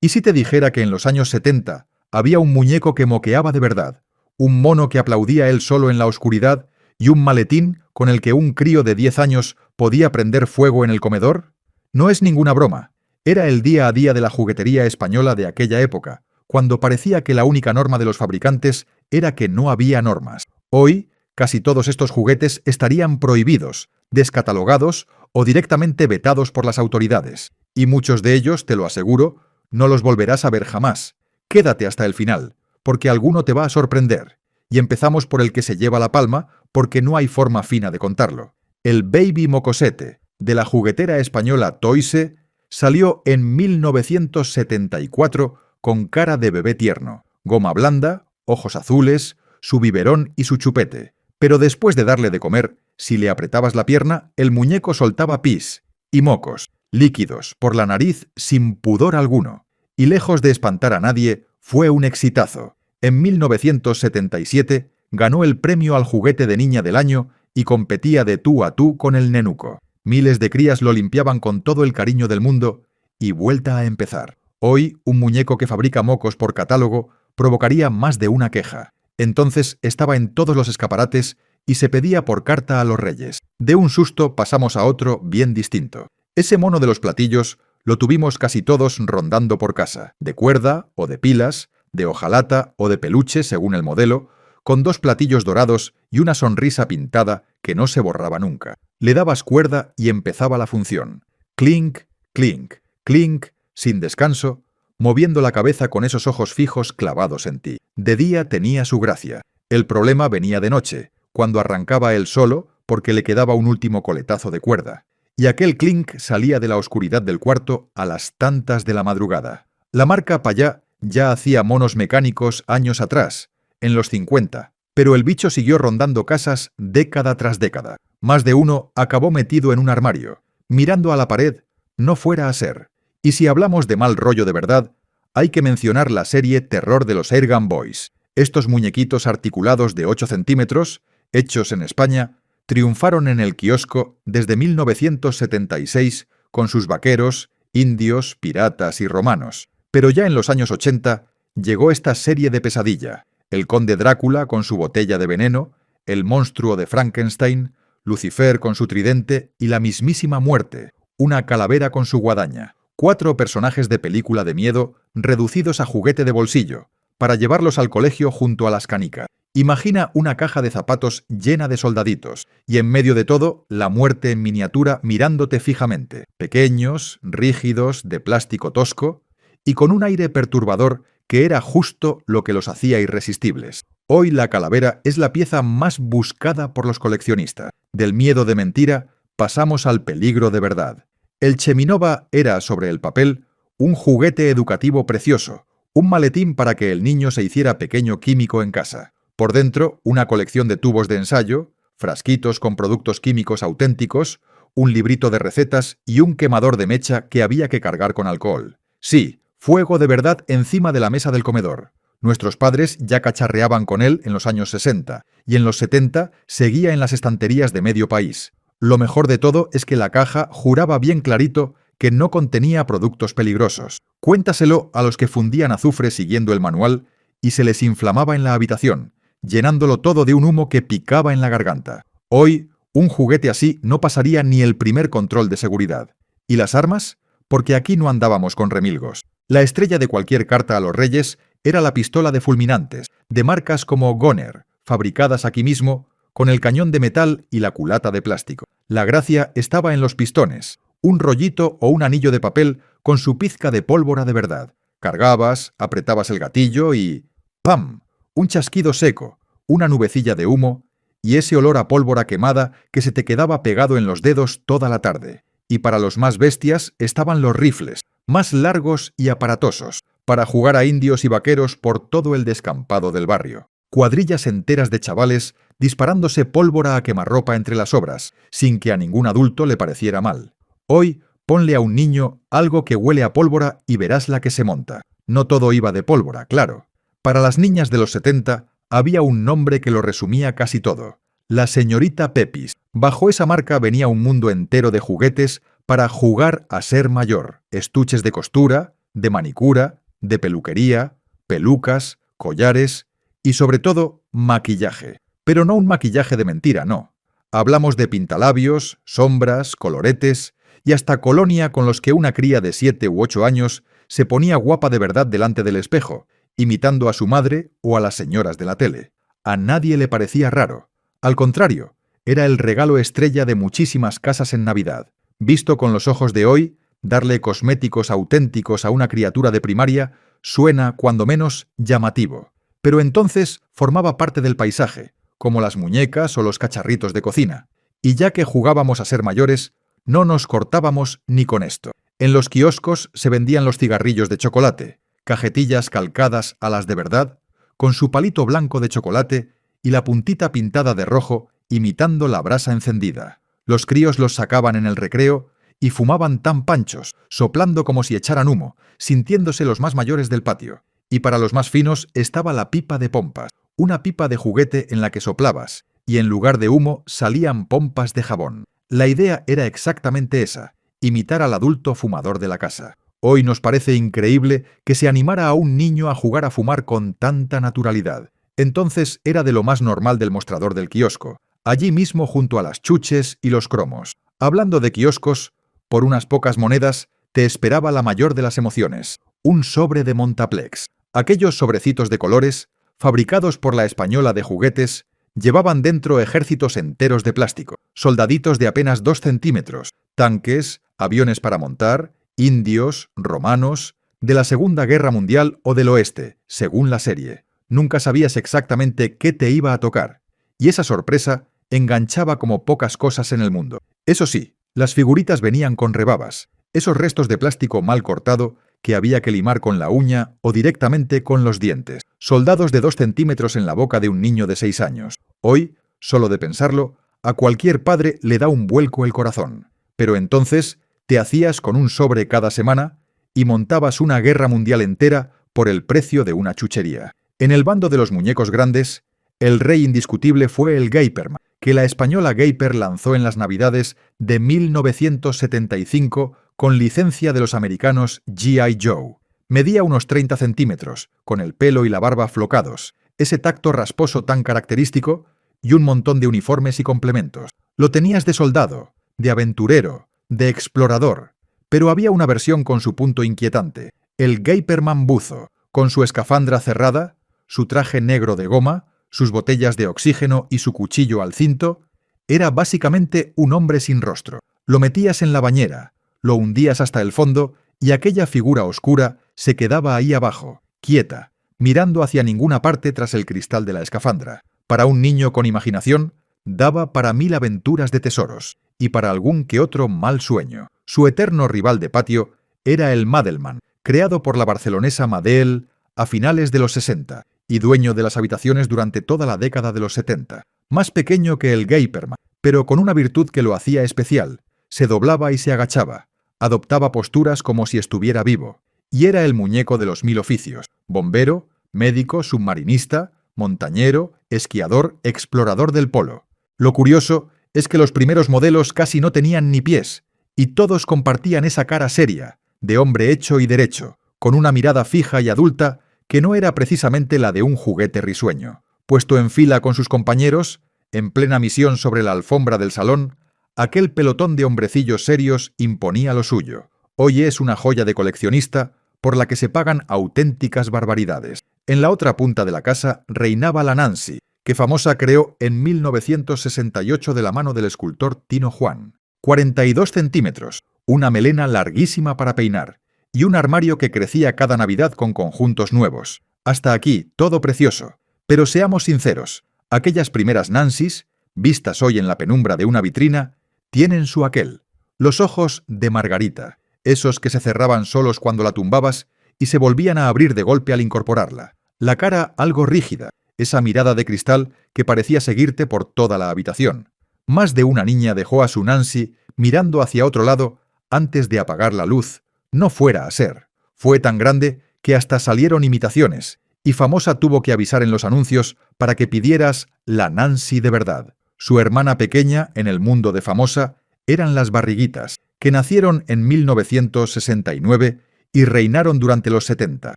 ¿Y si te dijera que en los años 70 había un muñeco que moqueaba de verdad, un mono que aplaudía él solo en la oscuridad y un maletín con el que un crío de 10 años podía prender fuego en el comedor? No es ninguna broma. Era el día a día de la juguetería española de aquella época, cuando parecía que la única norma de los fabricantes era que no había normas. Hoy, casi todos estos juguetes estarían prohibidos, descatalogados o directamente vetados por las autoridades. Y muchos de ellos, te lo aseguro, no los volverás a ver jamás. Quédate hasta el final, porque alguno te va a sorprender. Y empezamos por el que se lleva la palma, porque no hay forma fina de contarlo. El Baby Mocosete, de la juguetera española Toyse, salió en 1974 con cara de bebé tierno, goma blanda, ojos azules, su biberón y su chupete. Pero después de darle de comer, si le apretabas la pierna, el muñeco soltaba pis y mocos, líquidos, por la nariz sin pudor alguno. Y lejos de espantar a nadie, fue un exitazo. En 1977 ganó el premio al juguete de niña del año y competía de tú a tú con el nenuco. Miles de crías lo limpiaban con todo el cariño del mundo y vuelta a empezar. Hoy, un muñeco que fabrica mocos por catálogo provocaría más de una queja. Entonces estaba en todos los escaparates y se pedía por carta a los reyes. De un susto pasamos a otro bien distinto. Ese mono de los platillos lo tuvimos casi todos rondando por casa, de cuerda o de pilas, de hojalata o de peluche según el modelo, con 2 platillos dorados y una sonrisa pintada que no se borraba nunca. Le dabas cuerda y empezaba la función. Clink, clink, clink, sin descanso, moviendo la cabeza con esos ojos fijos clavados en ti. De día tenía su gracia. El problema venía de noche, cuando arrancaba él solo porque le quedaba un último coletazo de cuerda. Y aquel clink salía de la oscuridad del cuarto a las tantas de la madrugada. La marca Payá ya hacía monos mecánicos años atrás, en los 50, pero el bicho siguió rondando casas década tras década. Más de uno acabó metido en un armario, mirando a la pared, no fuera a ser. Y si hablamos de mal rollo de verdad, hay que mencionar la serie Terror de los Airgun Boys. Estos muñequitos articulados de 8 centímetros, hechos en España, triunfaron en el kiosco desde 1976 con sus vaqueros, indios, piratas y romanos. Pero ya en los años 80 llegó esta serie de pesadilla. El conde Drácula con su botella de veneno, el monstruo de Frankenstein, Lucifer con su tridente y la mismísima muerte, una calavera con su guadaña. 4 personajes de película de miedo reducidos a juguete de bolsillo, para llevarlos al colegio junto a las canicas. Imagina una caja de zapatos llena de soldaditos, y en medio de todo, la muerte en miniatura mirándote fijamente. Pequeños, rígidos, de plástico tosco, y con un aire perturbador que era justo lo que los hacía irresistibles. Hoy la calavera es la pieza más buscada por los coleccionistas. Del miedo de mentira pasamos al peligro de verdad. El Cheminova era, sobre el papel, un juguete educativo precioso, un maletín para que el niño se hiciera pequeño químico en casa. Por dentro, una colección de tubos de ensayo, frasquitos con productos químicos auténticos, un librito de recetas y un quemador de mecha que había que cargar con alcohol. Sí, fuego de verdad encima de la mesa del comedor. Nuestros padres ya cacharreaban con él en los años 60, y en los 70 seguía en las estanterías de medio país. Lo mejor de todo es que la caja juraba bien clarito que no contenía productos peligrosos. Cuéntaselo a los que fundían azufre siguiendo el manual y se les inflamaba en la habitación, llenándolo todo de un humo que picaba en la garganta. Hoy, un juguete así no pasaría ni el primer control de seguridad. ¿Y las armas? Porque aquí no andábamos con remilgos. La estrella de cualquier carta a los reyes era la pistola de fulminantes, de marcas como Goner, fabricadas aquí mismo, con el cañón de metal y la culata de plástico. La gracia estaba en los pistones, un rollito o un anillo de papel con su pizca de pólvora de verdad. Cargabas, apretabas el gatillo y... ¡pam! Un chasquido seco, una nubecilla de humo y ese olor a pólvora quemada que se te quedaba pegado en los dedos toda la tarde. Y para los más bestias estaban los rifles, más largos y aparatosos, para jugar a indios y vaqueros por todo el descampado del barrio. Cuadrillas enteras de chavales disparándose pólvora a quemarropa entre las obras, sin que a ningún adulto le pareciera mal. Hoy, ponle a un niño algo que huele a pólvora y verás la que se monta. No todo iba de pólvora, claro. Para las niñas de los 70 había un nombre que lo resumía casi todo: la señorita Pepis. Bajo esa marca venía un mundo entero de juguetes para jugar a ser mayor. Estuches de costura, de manicura, de peluquería, pelucas, collares y sobre todo maquillaje. Pero no un maquillaje de mentira, no. Hablamos de pintalabios, sombras, coloretes y hasta colonia con los que una cría de 7 u 8 años se ponía guapa de verdad delante del espejo, imitando a su madre o a las señoras de la tele. A nadie le parecía raro. Al contrario, era el regalo estrella de muchísimas casas en Navidad. Visto con los ojos de hoy, darle cosméticos auténticos a una criatura de primaria suena, cuando menos, llamativo. Pero entonces formaba parte del paisaje, como las muñecas o los cacharritos de cocina. Y ya que jugábamos a ser mayores, no nos cortábamos ni con esto. En los kioscos se vendían los cigarrillos de chocolate, cajetillas calcadas a las de verdad, con su palito blanco de chocolate y la puntita pintada de rojo, imitando la brasa encendida. Los críos los sacaban en el recreo y fumaban tan panchos, soplando como si echaran humo, sintiéndose los más mayores del patio. Y para los más finos estaba la pipa de pompas, una pipa de juguete en la que soplabas, y en lugar de humo salían pompas de jabón. La idea era exactamente esa, imitar al adulto fumador de la casa. Hoy nos parece increíble que se animara a un niño a jugar a fumar con tanta naturalidad. Entonces era de lo más normal del mostrador del kiosco, allí mismo junto a las chuches y los cromos. Hablando de kioscos, por unas pocas monedas te esperaba la mayor de las emociones, un sobre de Montaplex. Aquellos sobrecitos de colores, fabricados por la española de juguetes, llevaban dentro ejércitos enteros de plástico, soldaditos de apenas 2 centímetros, tanques, aviones para montar, indios, romanos, de la Segunda Guerra Mundial o del Oeste, según la serie. Nunca sabías exactamente qué te iba a tocar, y esa sorpresa enganchaba como pocas cosas en el mundo. Eso sí, las figuritas venían con rebabas, esos restos de plástico mal cortado que había que limar con la uña o directamente con los dientes. Soldados de 2 centímetros en la boca de un niño de 6 años. Hoy, solo de pensarlo, a cualquier padre le da un vuelco el corazón. Pero entonces te hacías con un sobre cada semana y montabas una guerra mundial entera por el precio de una chuchería. En el bando de los muñecos grandes, el rey indiscutible fue el Geiperman, que la española Geiper lanzó en las Navidades de 1975 con licencia de los americanos G.I. Joe. Medía unos 30 centímetros, con el pelo y la barba flocados, ese tacto rasposo tan característico y un montón de uniformes y complementos. Lo tenías de soldado, de aventurero, de explorador, pero había una versión con su punto inquietante, el Geiperman buzo, con su escafandra cerrada, su traje negro de goma, sus botellas de oxígeno y su cuchillo al cinto. Era básicamente un hombre sin rostro. Lo metías en la bañera, lo hundías hasta el fondo y aquella figura oscura se quedaba ahí abajo, quieta, mirando hacia ninguna parte tras el cristal de la escafandra. Para un niño con imaginación, daba para 1000 aventuras de tesoros y para algún que otro mal sueño. Su eterno rival de patio era el Madelman, creado por la barcelonesa Madel a finales de los 60 y dueño de las habitaciones durante toda la década de los 70. Más pequeño que el Geiperman, pero con una virtud que lo hacía especial. Se doblaba y se agachaba, adoptaba posturas como si estuviera vivo, y era el muñeco de los 1000 oficios: bombero, médico, submarinista, montañero, esquiador, explorador del polo. Lo curioso es que los primeros modelos casi no tenían ni pies, y todos compartían esa cara seria, de hombre hecho y derecho, con una mirada fija y adulta que no era precisamente la de un juguete risueño. Puesto en fila con sus compañeros, en plena misión sobre la alfombra del salón, aquel pelotón de hombrecillos serios imponía lo suyo. Hoy es una joya de coleccionista por la que se pagan auténticas barbaridades. En la otra punta de la casa reinaba la Nancy, que famosa creó en 1968 de la mano del escultor Tino Juan. 42 centímetros, una melena larguísima para peinar, y un armario que crecía cada Navidad con conjuntos nuevos. Hasta aquí, todo precioso. Pero seamos sinceros, aquellas primeras Nancys, vistas hoy en la penumbra de una vitrina, tienen su aquel. Los ojos de Margarita, esos que se cerraban solos cuando la tumbabas y se volvían a abrir de golpe al incorporarla. La cara algo rígida, esa mirada de cristal que parecía seguirte por toda la habitación. Más de una niña dejó a su Nancy mirando hacia otro lado antes de apagar la luz. No fuera a ser. Fue tan grande que hasta salieron imitaciones, y famosa tuvo que avisar en los anuncios para que pidieras la Nancy de verdad. Su hermana pequeña en el mundo de famosa eran las Barriguitas, que nacieron en 1969 y reinaron durante los 70.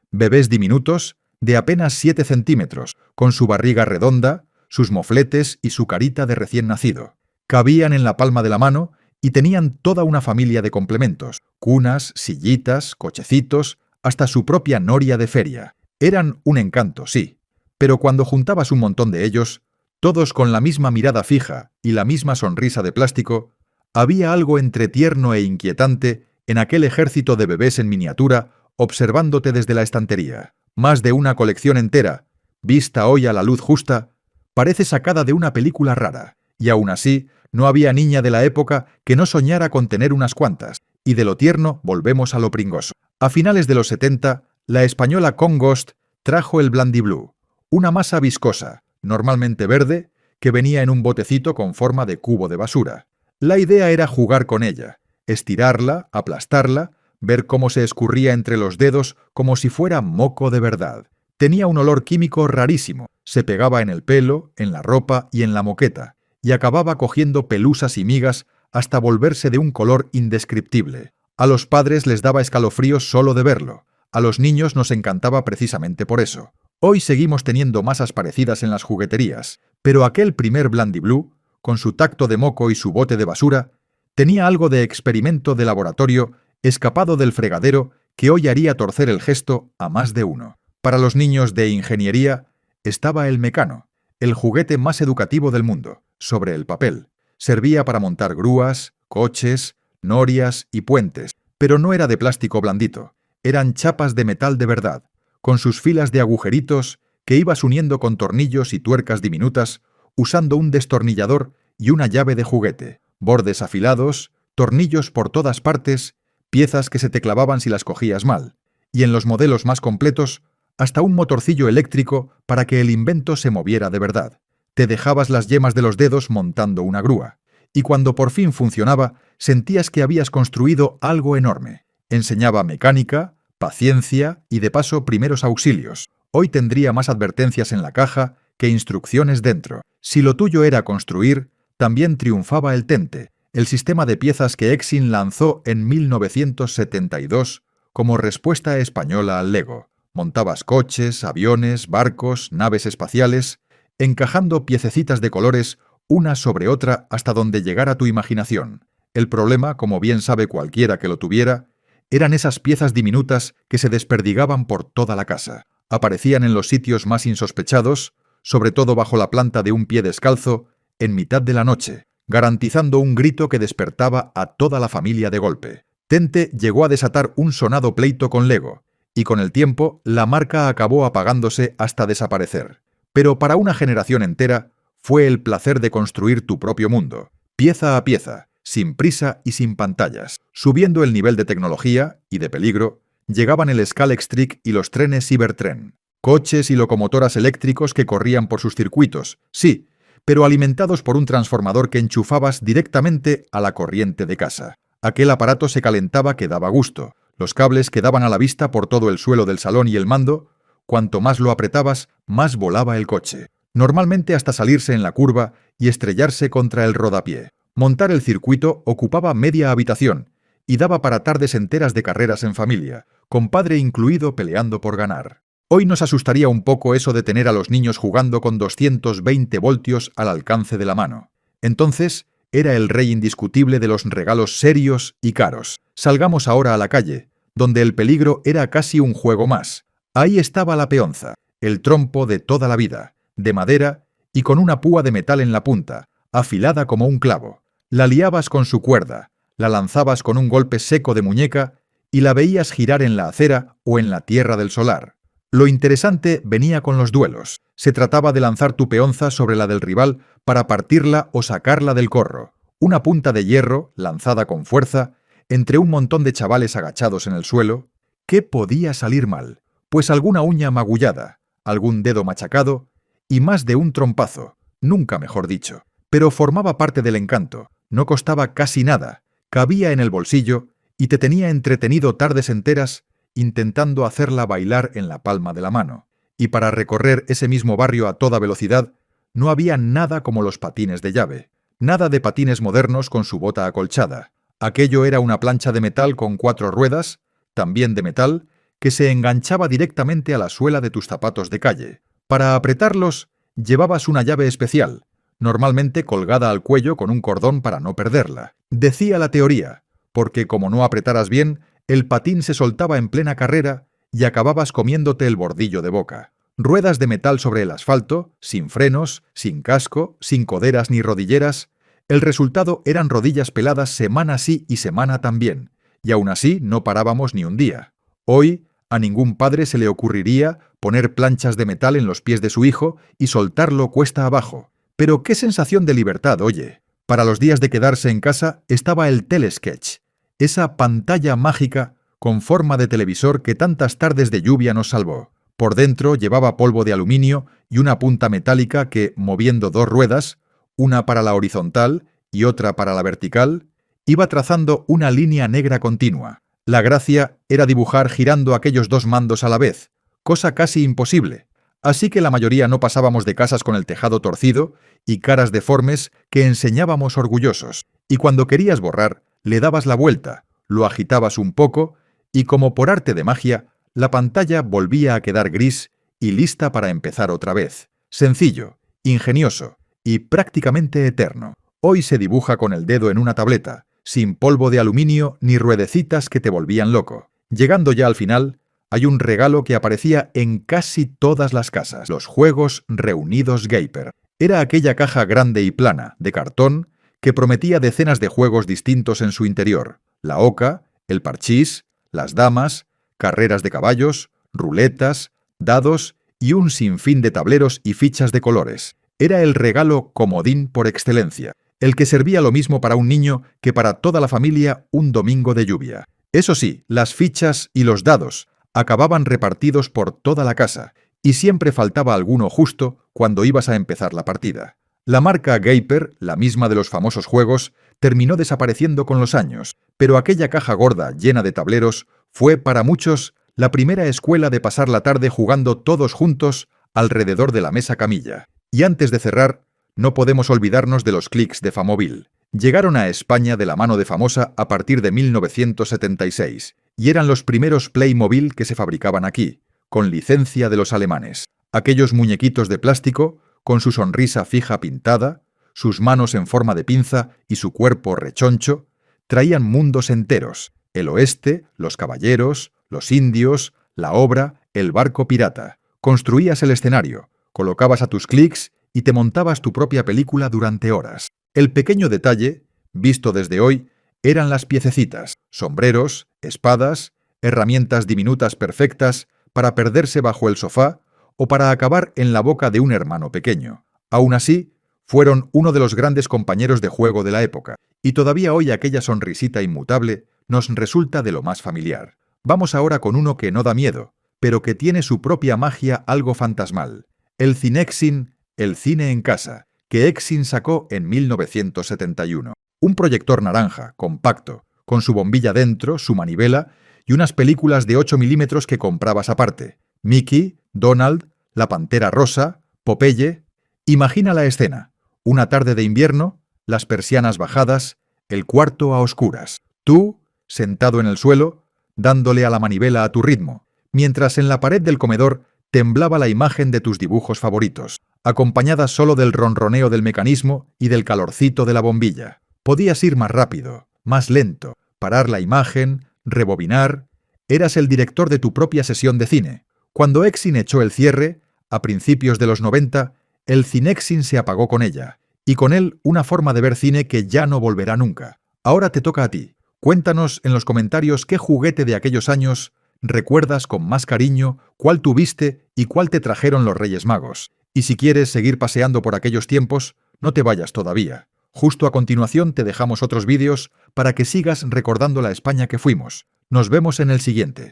Bebés diminutos, de apenas 7 centímetros, con su barriga redonda, sus mofletes y su carita de recién nacido. Cabían en la palma de la mano y tenían toda una familia de complementos: cunas, sillitas, cochecitos, hasta su propia noria de feria. Eran un encanto, sí, pero cuando juntabas un montón de ellos, todos con la misma mirada fija y la misma sonrisa de plástico, había algo entre tierno e inquietante en aquel ejército de bebés en miniatura observándote desde la estantería. Más de una colección entera, vista hoy a la luz justa, parece sacada de una película rara, y aún así no había niña de la época que no soñara con tener unas cuantas, y de lo tierno volvemos a lo pringoso. A finales de los 70, la española Congost trajo el Blandiblue, una masa viscosa, normalmente verde, que venía en un botecito con forma de cubo de basura. La idea era jugar con ella, estirarla, aplastarla, ver cómo se escurría entre los dedos como si fuera moco de verdad. Tenía un olor químico rarísimo, se pegaba en el pelo, en la ropa y en la moqueta, y acababa cogiendo pelusas y migas hasta volverse de un color indescriptible. A los padres les daba escalofríos solo de verlo, a los niños nos encantaba precisamente por eso. Hoy seguimos teniendo masas parecidas en las jugueterías, pero aquel primer Blandiblue, con su tacto de moco y su bote de basura, tenía algo de experimento de laboratorio escapado del fregadero que hoy haría torcer el gesto a más de uno. Para los niños de ingeniería estaba el Mecano, el juguete más educativo del mundo, sobre el papel. Servía para montar grúas, coches, norias y puentes, pero no era de plástico blandito, eran chapas de metal de verdad, con sus filas de agujeritos que ibas uniendo con tornillos y tuercas diminutas, usando un destornillador y una llave de juguete, bordes afilados, tornillos por todas partes, piezas que se te clavaban si las cogías mal, y en los modelos más completos, hasta un motorcillo eléctrico para que el invento se moviera de verdad. Te dejabas las yemas de los dedos montando una grúa, y cuando por fin funcionaba, sentías que habías construido algo enorme. Enseñaba mecánica, paciencia y de paso primeros auxilios. Hoy tendría más advertencias en la caja que instrucciones dentro. Si lo tuyo era construir, también triunfaba el Tente, el sistema de piezas que Exin lanzó en 1972 como respuesta española al Lego. Montabas coches, aviones, barcos, naves espaciales, encajando piececitas de colores una sobre otra hasta donde llegara tu imaginación. El problema, como bien sabe cualquiera que lo tuviera, eran esas piezas diminutas que se desperdigaban por toda la casa. Aparecían en los sitios más insospechados, sobre todo bajo la planta de un pie descalzo, en mitad de la noche, garantizando un grito que despertaba a toda la familia de golpe. Tente llegó a desatar un sonado pleito con Lego, y con el tiempo la marca acabó apagándose hasta desaparecer. Pero para una generación entera fue el placer de construir tu propio mundo, pieza a pieza, sin prisa y sin pantallas. Subiendo el nivel de tecnología y de peligro, llegaban el Scalextric y los trenes Cybertren, coches y locomotoras eléctricos que corrían por sus circuitos, sí, pero alimentados por un transformador que enchufabas directamente a la corriente de casa. Aquel aparato se calentaba que daba gusto, los cables quedaban a la vista por todo el suelo del salón y el mando, cuanto más lo apretabas, más volaba el coche, normalmente hasta salirse en la curva y estrellarse contra el rodapié. Montar el circuito ocupaba media habitación y daba para tardes enteras de carreras en familia, con padre incluido peleando por ganar. Hoy nos asustaría un poco eso de tener a los niños jugando con 220 voltios al alcance de la mano. Entonces, era el rey indiscutible de los regalos serios y caros. Salgamos ahora a la calle, donde el peligro era casi un juego más. Ahí estaba la peonza, el trompo de toda la vida, de madera y con una púa de metal en la punta, afilada como un clavo. La liabas con su cuerda, la lanzabas con un golpe seco de muñeca y la veías girar en la acera o en la tierra del solar. Lo interesante venía con los duelos. Se trataba de lanzar tu peonza sobre la del rival para partirla o sacarla del corro. Una punta de hierro, lanzada con fuerza, entre un montón de chavales agachados en el suelo. ¿Qué podía salir mal? Pues alguna uña magullada, algún dedo machacado y más de un trompazo, nunca mejor dicho. Pero formaba parte del encanto, no costaba casi nada, cabía en el bolsillo y te tenía entretenido tardes enteras intentando hacerla bailar en la palma de la mano. Y para recorrer ese mismo barrio a toda velocidad, no había nada como los patines de llave, nada de patines modernos con su bota acolchada. Aquello era una plancha de metal con 4 ruedas, también de metal, que se enganchaba directamente a la suela de tus zapatos de calle. Para apretarlos, llevabas una llave especial, normalmente colgada al cuello con un cordón para no perderla. Decía la teoría, porque como no apretaras bien, el patín se soltaba en plena carrera y acababas comiéndote el bordillo de boca. Ruedas de metal sobre el asfalto, sin frenos, sin casco, sin coderas ni rodilleras. El resultado eran rodillas peladas semana sí y semana también, y aún así no parábamos ni un día. Hoy, a ningún padre se le ocurriría poner planchas de metal en los pies de su hijo y soltarlo cuesta abajo. Pero qué sensación de libertad, oye. Para los días de quedarse en casa estaba el Telesketch, esa pantalla mágica con forma de televisor que tantas tardes de lluvia nos salvó. Por dentro llevaba polvo de aluminio y una punta metálica que, moviendo dos ruedas, una para la horizontal y otra para la vertical, iba trazando una línea negra continua. La gracia era dibujar girando aquellos dos mandos a la vez, cosa casi imposible, así que la mayoría no pasábamos de casas con el tejado torcido y caras deformes que enseñábamos orgullosos, y cuando querías borrar, le dabas la vuelta, lo agitabas un poco y, como por arte de magia, la pantalla volvía a quedar gris y lista para empezar otra vez. Sencillo, ingenioso y prácticamente eterno. Hoy se dibuja con el dedo en una tableta, sin polvo de aluminio ni ruedecitas que te volvían loco. Llegando ya al final, hay un regalo que aparecía en casi todas las casas: los juegos reunidos Geiper. Era aquella caja grande y plana, de cartón, que prometía decenas de juegos distintos en su interior: la oca, el parchís, las damas, carreras de caballos, ruletas, dados y un sinfín de tableros y fichas de colores. Era el regalo comodín por excelencia, el que servía lo mismo para un niño que para toda la familia un domingo de lluvia. Eso sí, las fichas y los dados acababan repartidos por toda la casa, y siempre faltaba alguno justo cuando ibas a empezar la partida. La marca Geiper, la misma de los famosos juegos, terminó desapareciendo con los años, pero aquella caja gorda llena de tableros fue para muchos la primera escuela de pasar la tarde jugando todos juntos alrededor de la mesa camilla. Y antes de cerrar, no podemos olvidarnos de los clics de Famóvil. Llegaron a España de la mano de Famosa a partir de 1976, y eran los primeros Playmobil que se fabricaban aquí, con licencia de los alemanes. Aquellos muñequitos de plástico, con su sonrisa fija pintada, sus manos en forma de pinza y su cuerpo rechoncho, traían mundos enteros: el oeste, los caballeros, los indios, la obra, el barco pirata. Construías el escenario, colocabas a tus clics y te montabas tu propia película durante horas. El pequeño detalle, visto desde hoy, eran las piececitas: sombreros, espadas, herramientas diminutas perfectas para perderse bajo el sofá o para acabar en la boca de un hermano pequeño. Aún así, fueron uno de los grandes compañeros de juego de la época, y todavía hoy aquella sonrisita inmutable nos resulta de lo más familiar. Vamos ahora con uno que no da miedo, pero que tiene su propia magia algo fantasmal: el Cinexin, el cine en casa, que Exin sacó en 1971. Un proyector naranja, compacto, con su bombilla dentro, su manivela y unas películas de 8 milímetros que comprabas aparte: Mickey, Donald, la Pantera Rosa, Popeye. Imagina la escena: una tarde de invierno, las persianas bajadas, el cuarto a oscuras, tú, sentado en el suelo, dándole a la manivela a tu ritmo, mientras en la pared del comedor temblaba la imagen de tus dibujos favoritos, acompañada solo del ronroneo del mecanismo y del calorcito de la bombilla. Podías ir más rápido, más lento, parar la imagen, rebobinar. Eras el director de tu propia sesión de cine. Cuando Exin echó el cierre, a principios de los 90, el Cinexin se apagó con ella, y con él una forma de ver cine que ya no volverá nunca. Ahora te toca a ti. Cuéntanos en los comentarios qué juguete de aquellos años recuerdas con más cariño, cuál tuviste y cuál te trajeron los Reyes Magos. Y si quieres seguir paseando por aquellos tiempos, no te vayas todavía. Justo a continuación te dejamos otros vídeos para que sigas recordando la España que fuimos. Nos vemos en el siguiente.